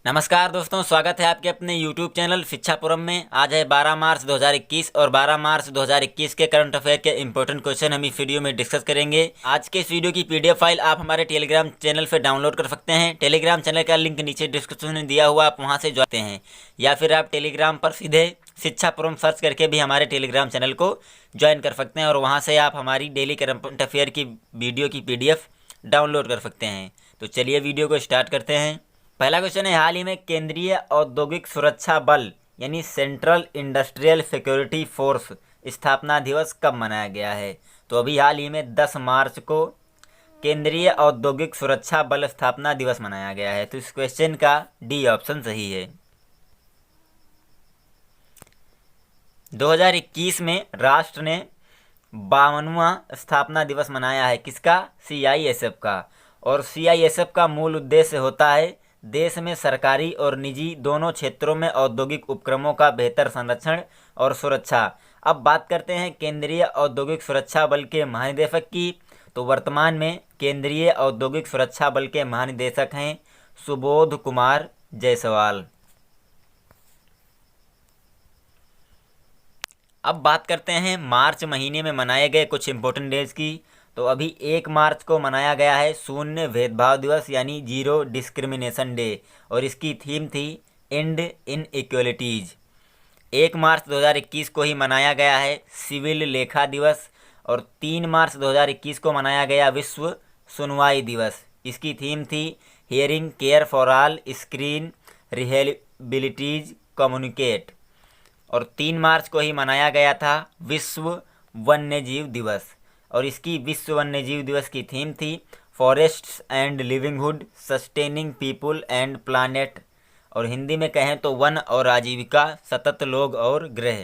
नमस्कार दोस्तों, स्वागत है आपके अपने YouTube चैनल शिक्षापुरम में। आज है 12 मार्च 2021 और 12 मार्च 2021 के करंट अफेयर के इंपॉर्टेंट क्वेश्चन हम इस वीडियो में डिस्कस करेंगे। आज के इस वीडियो की PDF फाइल आप हमारे टेलीग्राम चैनल से डाउनलोड कर सकते हैं। टेलीग्राम चैनल का लिंक नीचे डिस्क्रिप्शन में दिया हुआ, आप वहाँ से जुड़ते हैं, या फिर आप टेलीग्राम पर सीधे शिक्षापुरम सर्च करके भी हमारे टेलीग्राम चैनल को ज्वाइन कर सकते हैं और वहाँ से आप हमारी डेली करंट अफेयर की वीडियो की PDF डाउनलोड कर सकते हैं। तो चलिए वीडियो को स्टार्ट करते हैं। पहला क्वेश्चन है, हाल ही में केंद्रीय औद्योगिक सुरक्षा बल यानी सेंट्रल इंडस्ट्रियल सिक्योरिटी फोर्स स्थापना दिवस कब मनाया गया है? तो अभी हाल ही में 10 मार्च को केंद्रीय औद्योगिक सुरक्षा बल स्थापना दिवस मनाया गया है। तो इस क्वेश्चन का डी ऑप्शन सही है। 2021 में राष्ट्र ने 52वां स्थापना दिवस मनाया है। किसका? CISF का। और CISF का मूल उद्देश्य होता है देश में सरकारी और निजी दोनों क्षेत्रों में औद्योगिक उपक्रमों का बेहतर संरक्षण और सुरक्षा। अब बात करते हैं केंद्रीय औद्योगिक सुरक्षा बल के महानिदेशक की। तो वर्तमान में केंद्रीय औद्योगिक सुरक्षा बल के महानिदेशक हैं सुबोध कुमार जायसवाल। अब बात करते हैं मार्च महीने में मनाए गए कुछ इंपॉर्टेंट डेज की। तो अभी 1 मार्च को मनाया गया है शून्य भेदभाव दिवस यानी जीरो डिस्क्रिमिनेशन डे, और इसकी थीम थी एंड इन इक्वलिटीज। 1 मार्च 2021 को ही मनाया गया है सिविल लेखा दिवस, और 3 मार्च 2021 को मनाया गया विश्व सुनवाई दिवस। इसकी थीम थी hearing care for all screen rehabilitate communicate, और 3 मार्च को ही मनाया गया था विश्व वन्यजीव दिवस, और इसकी विश्व वन्यजीव दिवस की थीम थी forests and livelihood sustaining people and planet, और हिंदी में कहें तो वन और आजीविका, सतत लोग और ग्रह।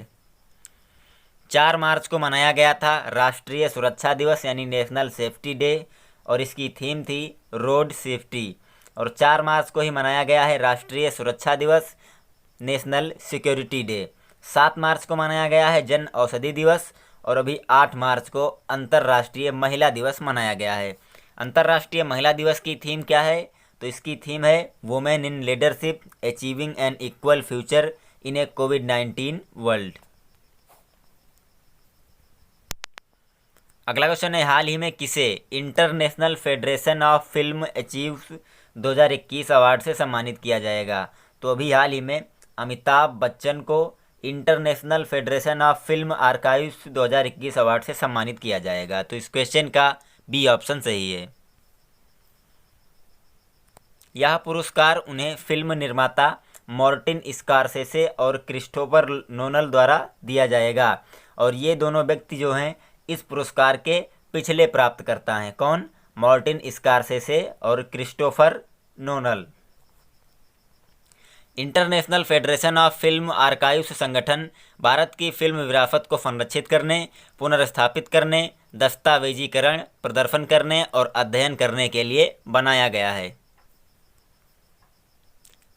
4 मार्च को मनाया गया था राष्ट्रीय सुरक्षा दिवस यानी नेशनल सेफ्टी डे, और इसकी थीम थी रोड सेफ्टी, और 4 मार्च को ही मनाया गया है राष्ट्रीय सुरक्षा दिवस नेशनल सिक्योरिटी डे। 7 मार्च को मनाया गया है जन औषधि दिवस, और अभी 8 मार्च को अंतर्राष्ट्रीय महिला दिवस मनाया गया है। अंतर्राष्ट्रीय महिला दिवस की थीम क्या है? तो इसकी थीम है women in leadership achieving an equal future in a कोविड-19 वर्ल्ड। अगला क्वेश्चन है, हाल ही में किसे international federation of film archives 2021 award से सम्मानित किया जाएगा? तो अभी हाल ही में अमिताभ बच्चन को international federation of film archives 2021 award से सम्मानित किया जाएगा। तो इस क्वेश्चन का बी ऑप्शन सही है। यह पुरस्कार उन्हें फिल्म निर्माता मार्टिन स्कॉर्सेसे और क्रिस्टोफर नोलन द्वारा दिया जाएगा, और ये दोनों व्यक्ति जो हैं इस पुरस्कार के पिछले प्राप्तकर्ता हैं। कौन? मार्टिन स्कॉर्सेसे और Christopher Nolan. International federation of film archives संगठन भारत की फिल्म विरासत को संरक्षित करने, पुनर्स्थापित करने, दस्तावेजीकरण, प्रदर्शन करने और अध्ययन करने के लिए बनाया गया है।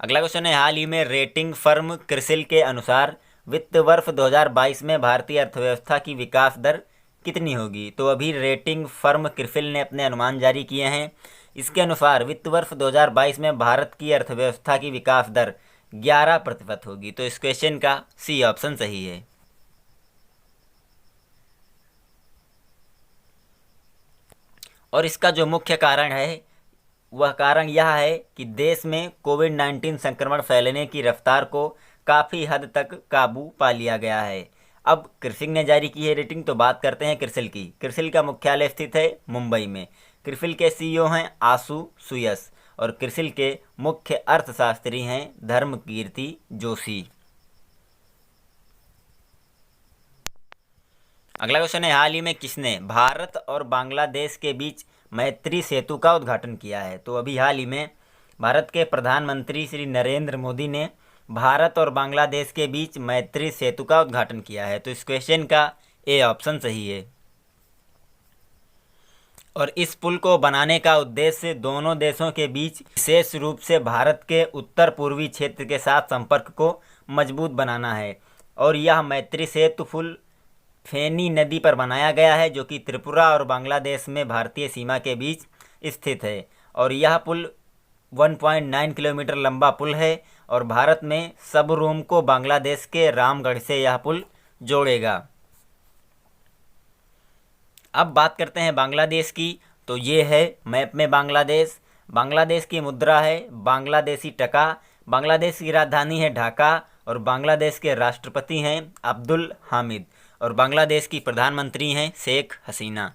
अगला क्वेश्चन है, हाल ही में रेटिंग फर्म क्रिसिल के अनुसार वित्त वर्ष 2022 में भारतीय अर्थव्यवस्था की विकास दर कितनी होगी? तो अभी रेटिंग फर्म क्रिसिल ने अपने अनुमान जारी किए हैं। इसके अनुसार वित्त वर्ष 2022 में भारत की अर्थव्यवस्था की विकास दर 11% होगी। तो इस क्वेश्चन का सी ऑप्शन सही है। और इसका जो मुख्य कारण है वह कारण यह है कि देश में कोविड-19 संक्रमण फैलने की रफ्तार को काफ़ी हद तक काबू पा लिया गया है। अब क्रिसिल ने जारी की है रेटिंग, तो बात करते हैं क्रिसिल की। क्रिसिल का मुख्यालय स्थित है मुंबई में। क्रिसिल के CEO हैं आशु सुयस, और क्रिसिल के मुख्य अर्थशास्त्री हैं धर्मकीर्ति जोशी। अगला क्वेश्चन है, हाल ही में किसने भारत और बांग्लादेश के बीच मैत्री सेतु का उद्घाटन किया है? तो अभी हाल ही में भारत के प्रधानमंत्री श्री नरेंद्र मोदी ने भारत और बांग्लादेश के बीच मैत्री सेतु का उद्घाटन किया है। तो इस क्वेश्चन का ए ऑप्शन सही है। और इस पुल को बनाने का उद्देश्य दोनों देशों के बीच विशेष रूप से भारत के उत्तर पूर्वी क्षेत्र के साथ संपर्क को मजबूत बनाना है, और यह मैत्री सेतु पुल फेनी नदी पर बनाया गया है जो कि त्रिपुरा और बांग्लादेश में भारतीय सीमा के बीच स्थित है, और यह पुल 1.9 किलोमीटर लंबा पुल है और भारत में सब रूम को बांग्लादेश के रामगढ़ से यह पुल जोड़ेगा। अब बात करते हैं बांग्लादेश की। तो ये है मैप में बांग्लादेश। बांग्लादेश की मुद्रा है बांग्लादेशी टका। बांग्लादेश की राजधानी है ढाका और बांग्लादेश के राष्ट्रपति हैं अब्दुल हामिद और बांग्लादेश की प्रधानमंत्री हैं शेख हसीना।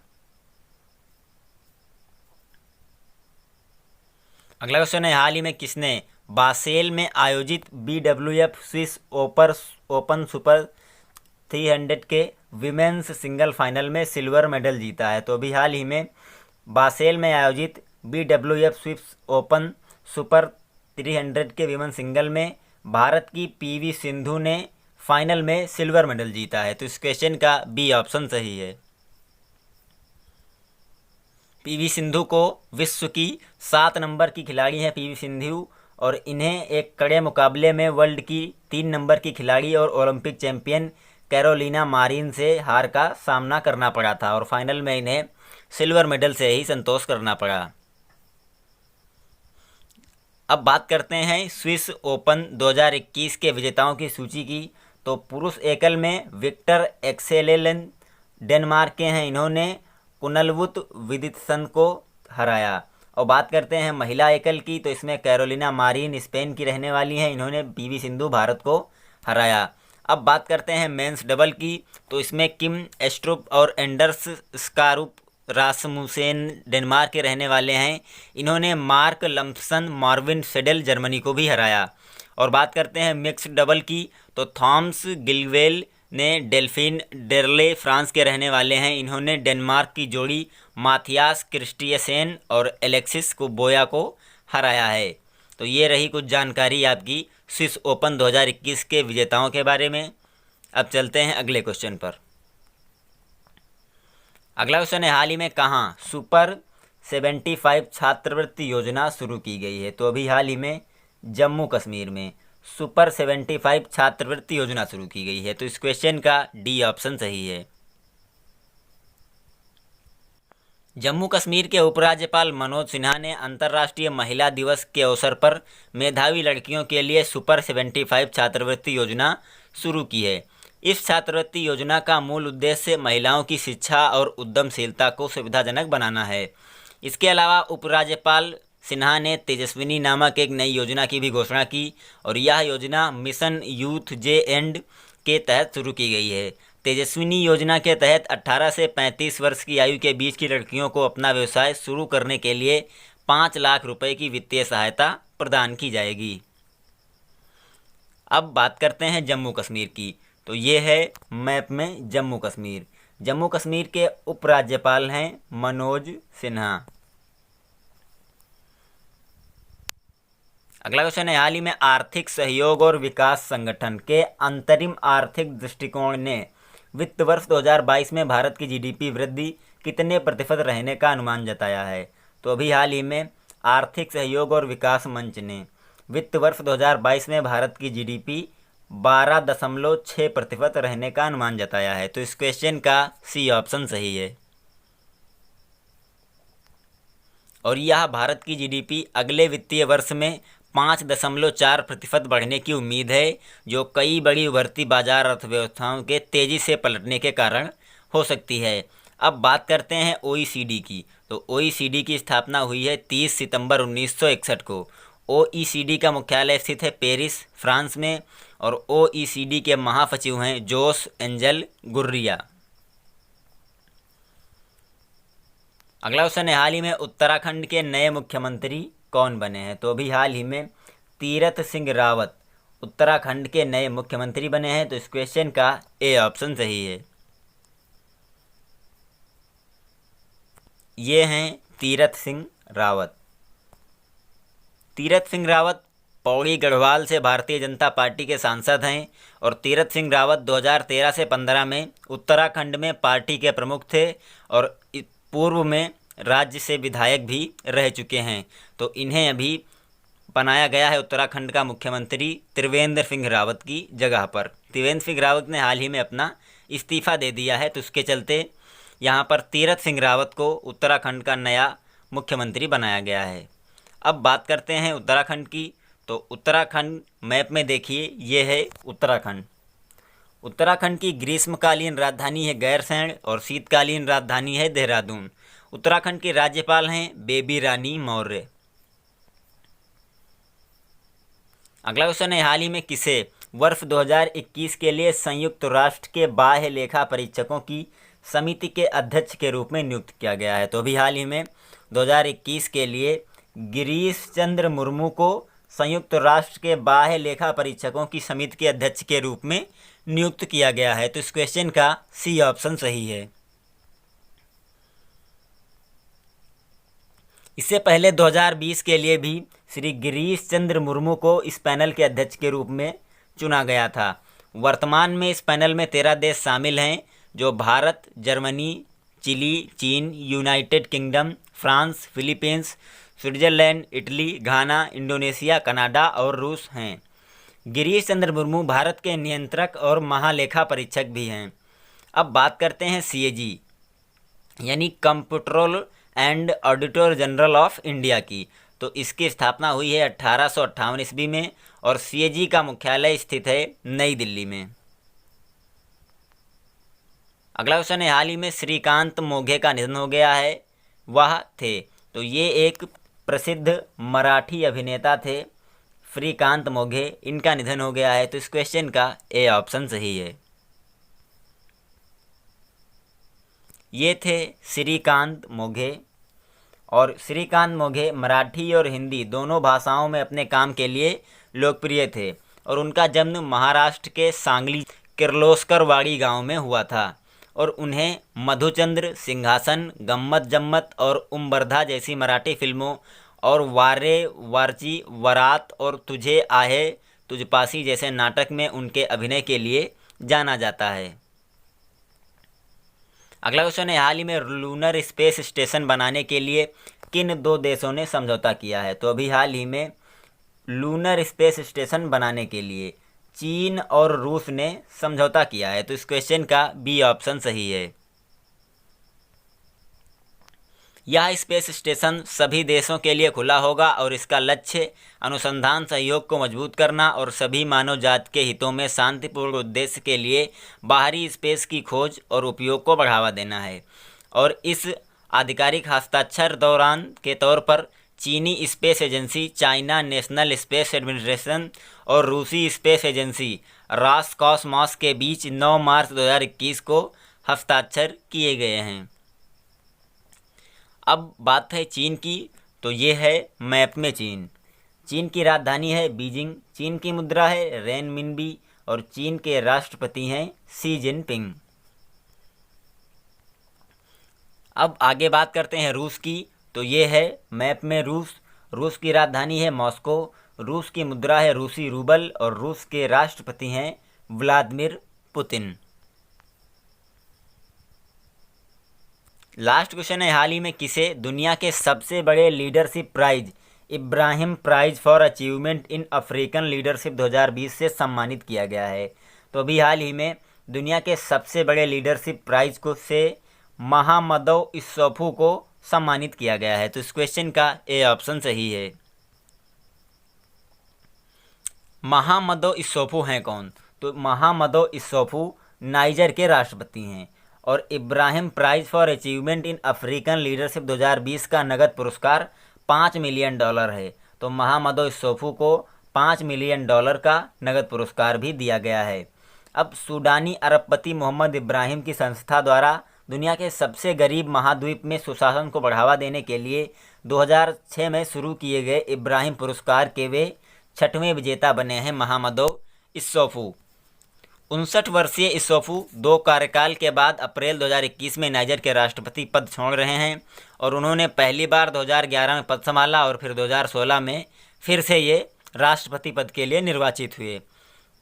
अगला क्वेश्चन है, हाल ही में किसने बासेल में आयोजित BWF स्विस ओपन सुपर 300 के विमेंस सिंगल फाइनल में सिल्वर मेडल जीता है? तो अभी हाल ही में बासेल में आयोजित BWF स्विस ओपन सुपर 300 के विमेंस सिंगल में भारत की PV सिंधु ने फाइनल में सिल्वर मेडल जीता है। तो इस क्वेश्चन का बी ऑप्शन सही है। PV सिंधु को विश्व की 7 नंबर की खिलाड़ी है PV सिंधु और इन्हें एक कड़े मुकाबले में वर्ल्ड की 3 नंबर की खिलाड़ी और ओलंपिक चैंपियन कैरोलिना मारिन से हार का सामना करना पड़ा था और फाइनल में इन्हें सिल्वर मेडल से ही संतोष करना पड़ा। अब बात करते हैं स्विस ओपन 2021 के विजेताओं की सूची की। तो पुरुष एकल में विक्टर एक्सेलेन डेनमार्क के हैं, इन्होंने कुनलवुत विदितसन को हराया। और बात करते हैं महिला एकल की, तो इसमें कैरोलिना मारिन स्पेन की रहने वाली हैं, इन्होंने PV सिंधु भारत को हराया। अब बात करते हैं मेंस डबल की, तो इसमें किम एस्ट्रुप और एंडर्स स्कारुप रासमुसेन डेनमार्क के रहने वाले हैं, इन्होंने मार्क लम्पसन मार्विन सेडल जर्मनी को भी हराया। और बात करते हैं मिक्स्ड डबल की, तो थॉम्स गिलवेल ने डेल्फिन डेरले फ्रांस के रहने वाले हैं, इन्होंने डेनमार्क की जोड़ी माथियास क्रिस्टियसेन और एलेक्सिस कुबोया को हराया है। तो ये रही कुछ जानकारी आपकी स्विस ओपन 2021 के विजेताओं के बारे में। अब चलते हैं अगले क्वेश्चन पर। अगला क्वेश्चन है, हाल ही में कहाँ सुपर 75 छात्रवृत्ति योजना शुरू की गई है? तो अभी हाल ही में जम्मू कश्मीर में सुपर 75 छात्रवृत्ति योजना शुरू की गई है। तो इस क्वेश्चन का डी ऑप्शन सही है। जम्मू कश्मीर के उपराज्यपाल मनोज सिन्हा ने अंतर्राष्ट्रीय महिला दिवस के अवसर पर मेधावी लड़कियों के लिए सुपर 75 छात्रवृत्ति योजना शुरू की है। इस छात्रवृत्ति योजना का मूल उद्देश्य महिलाओं की शिक्षा और उद्यमशीलता को सुविधाजनक बनाना है। इसके अलावा उपराज्यपाल सिन्हा ने तेजस्विनी नामक एक नई योजना की भी घोषणा की और यह योजना मिशन यूथ जे एंड के तहत शुरू की गई है। तेजस्विनी योजना के तहत 18 से 35 वर्ष की आयु के बीच की लड़कियों को अपना व्यवसाय शुरू करने के लिए 5 लाख रुपए की वित्तीय सहायता प्रदान की जाएगी। अब बात करते हैं जम्मू कश्मीर की, तो ये है मैप में जम्मू कश्मीर। जम्मू कश्मीर के उपराज्यपाल हैं मनोज सिन्हा। अगला क्वेश्चन है, हाल ही में आर्थिक सहयोग और विकास संगठन के अंतरिम आर्थिक दृष्टिकोण ने वित्त वर्ष 2022 में भारत की GDP वृद्धि कितने प्रतिशत रहने का अनुमान जताया है? तो अभी हाल ही में आर्थिक सहयोग और विकास मंच ने वित्त वर्ष 2022 में भारत की GDP 12.6% रहने का अनुमान जताया है। तो इस क्वेश्चन का सी ऑप्शन सही है और यह भारत की GDP अगले वित्तीय वर्ष में 5.4% बढ़ने की उम्मीद है, जो कई बड़ी उभरती बाजार अर्थव्यवस्थाओं के तेज़ी से पलटने के कारण हो सकती है। अब बात करते हैं OECD की, तो OECD की स्थापना हुई है 30 सितंबर 1961 को। OECD का मुख्यालय स्थित है पेरिस, फ्रांस में और OECD के महासचिव हैं जोस एंजल गुर्रिया। अगला क्वेश्चन है, हाल ही में उत्तराखंड के नए मुख्यमंत्री कौन बने हैं? तो अभी हाल ही में तीरथ सिंह रावत उत्तराखंड के नए मुख्यमंत्री बने हैं। तो इस क्वेश्चन का ए ऑप्शन सही है। ये हैं तीरथ सिंह रावत। तीरथ सिंह रावत पौड़ी गढ़वाल से भारतीय जनता पार्टी के सांसद हैं और तीरथ सिंह रावत 2013 से 15 में उत्तराखंड में पार्टी के प्रमुख थे और पूर्व में राज्य से विधायक भी रह चुके हैं। तो इन्हें अभी बनाया गया है उत्तराखंड का मुख्यमंत्री त्रिवेंद्र सिंह रावत की जगह पर। त्रिवेंद्र सिंह रावत ने हाल ही में अपना इस्तीफ़ा दे दिया है, तो उसके चलते यहाँ पर तीरथ सिंह रावत को उत्तराखंड का नया मुख्यमंत्री बनाया गया है। अब बात करते हैं उत्तराखंड की। तो उत्तराखंड मैप में देखिए, ये है उत्तराखंड। उत्तराखंड की ग्रीष्मकालीन राजधानी है गैरसैंण और शीतकालीन राजधानी है देहरादून। उत्तराखंड के राज्यपाल हैं बेबी रानी मौर्य। अगला क्वेश्चन है, हाल ही में किसे वर्ष 2021 के लिए संयुक्त राष्ट्र के बाह्य लेखा परीक्षकों की समिति के अध्यक्ष के रूप में नियुक्त किया गया है? तो अभी हाल ही में 2021 के लिए गिरीश चंद्र मुर्मू को संयुक्त राष्ट्र के बाह्य लेखा परीक्षकों की समिति के अध्यक्ष के रूप में नियुक्त किया गया है। तो इस क्वेश्चन का सी ऑप्शन सही है। इससे पहले 2020 के लिए भी श्री गिरीश चंद्र मुर्मू को इस पैनल के अध्यक्ष के रूप में चुना गया था। वर्तमान में इस पैनल में 13 देश शामिल हैं, जो भारत, जर्मनी, चिली, चीन, United Kingdom, France, Philippines, Switzerland, Italy, Ghana, Indonesia, Canada और रूस हैं। गिरीश चंद्र मुर्मू भारत के नियंत्रक और महालेखा परीक्षक भी हैं। अब बात करते हैं सीएजी यानी comptroller and auditor general of India की। तो इसकी स्थापना हुई है 1858 ईस्वी में और सीएजी का मुख्यालय स्थित है नई दिल्ली में। अगला क्वेश्चन है, हाल ही में श्रीकांत मोघे का निधन हो गया है, वह थे? तो ये एक प्रसिद्ध मराठी अभिनेता थे श्रीकांत मोघे, इनका निधन हो गया है। तो इस क्वेश्चन का ए ऑप्शन सही है। ये थे श्रीकांत मोघे और श्रीकांत मोघे मराठी और हिंदी दोनों भाषाओं में अपने काम के लिए लोकप्रिय थे और उनका जन्म महाराष्ट्र के सांगली किर्लोस्करवाड़ी गांव में हुआ था और उन्हें मधुचंद्र, सिंहासन, गम्मत जम्मत और उम्बरधा जैसी मराठी फिल्मों और वारे वारची, वरात और तुझे आहे तुझपासी जैसे नाटक में उनके अभिनय के लिए जाना जाता है। अगला क्वेश्चन है, हाल ही में लूनर स्पेस स्टेशन बनाने के लिए किन दो देशों ने समझौता किया है? तो अभी हाल ही में लूनर स्पेस स्टेशन बनाने के लिए चीन और रूस ने समझौता किया है। तो इस क्वेश्चन का बी ऑप्शन सही है। यह स्पेस स्टेशन सभी देशों के लिए खुला होगा और इसका लक्ष्य अनुसंधान सहयोग को मजबूत करना और सभी मानव जाति के हितों में शांतिपूर्ण उद्देश्य के लिए बाहरी स्पेस की खोज और उपयोग को बढ़ावा देना है। और इस आधिकारिक हस्ताक्षर दौरान के तौर पर चीनी space agency, China national space administration और रूसी स्पेस एजेंसी रॉसकॉसमॉस के बीच 9 मार्च 2021 को हस्ताक्षर किए गए हैं। अब बात है चीन की। तो ये है मैप में चीन। चीन की राजधानी है बीजिंग, चीन की मुद्रा है रेनमिनबी और चीन के राष्ट्रपति हैं शी जिनपिंग। अब आगे बात करते हैं रूस की। तो ये है मैप में रूस। रूस की राजधानी है मॉस्को, रूस की मुद्रा है रूसी रूबल और रूस के राष्ट्रपति हैं व्लादिमीर पुतिन। लास्ट क्वेश्चन है, हाल ही में किसे दुनिया के सबसे बड़े leadership prize Ibrahim prize for achievement in African leadership 2020 से सम्मानित किया गया है? तो अभी हाल ही में दुनिया के सबसे बड़े लीडरशिप प्राइज को से महामदो इसोफू को सम्मानित किया गया है। तो इस क्वेश्चन का ए ऑप्शन सही है। महामदो इसोफू हैं कौन? तो महामदो इसोफू नाइजर के राष्ट्रपति हैं और Ibrahim prize for achievement in African leadership 2020 का नगद पुरस्कार $5 मिलियन है। तो महामदो इसोफू को $5 मिलियन का नगद पुरस्कार भी दिया गया है। अब सूडानी अरबपति मोहम्मद इब्राहिम की संस्था द्वारा दुनिया के सबसे गरीब महाद्वीप में सुशासन को बढ़ावा देने के लिए 2006 में शुरू किए गए इब्राहिम पुरस्कार के वे 6वें विजेता बने हैं महामदो इसोफू। 59 वर्षीय इसोफू 2 कार्यकाल के बाद अप्रैल 2021 में नाइजर के राष्ट्रपति पद छोड़ रहे हैं और उन्होंने पहली बार 2011 में पद संभाला और फिर 2016 में फिर से ये राष्ट्रपति पद के लिए निर्वाचित हुए।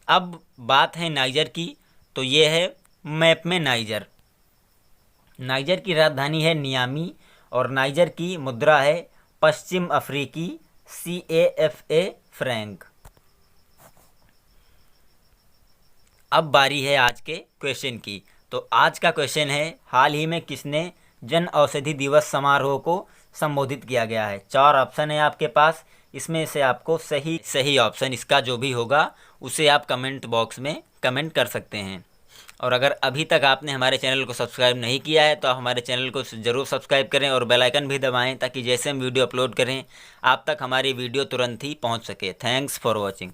अब बात है नाइजर की। तो ये है मैप में नाइजर। नाइजर की राजधानी है नियामी और नाइजर की मुद्रा है पश्चिम अफ्रीकी CAFA फ्रैंक। अब बारी है आज के क्वेश्चन की। तो आज का क्वेश्चन है, हाल ही में किसने जन औषधि दिवस समारोह को संबोधित किया गया है। 4 ऑप्शन है आपके पास, इसमें से आपको सही ऑप्शन इसका जो भी होगा उसे आप कमेंट बॉक्स में कमेंट कर सकते हैं। और अगर अभी तक आपने हमारे चैनल को सब्सक्राइब नहीं किया है तो आप हमारे चैनल को ज़रूर सब्सक्राइब करें और बेल आइकन भी दबाएं, ताकि जैसे हम वीडियो अपलोड करें आप तक हमारी वीडियो तुरंत ही पहुंच सके। Thanks for watching.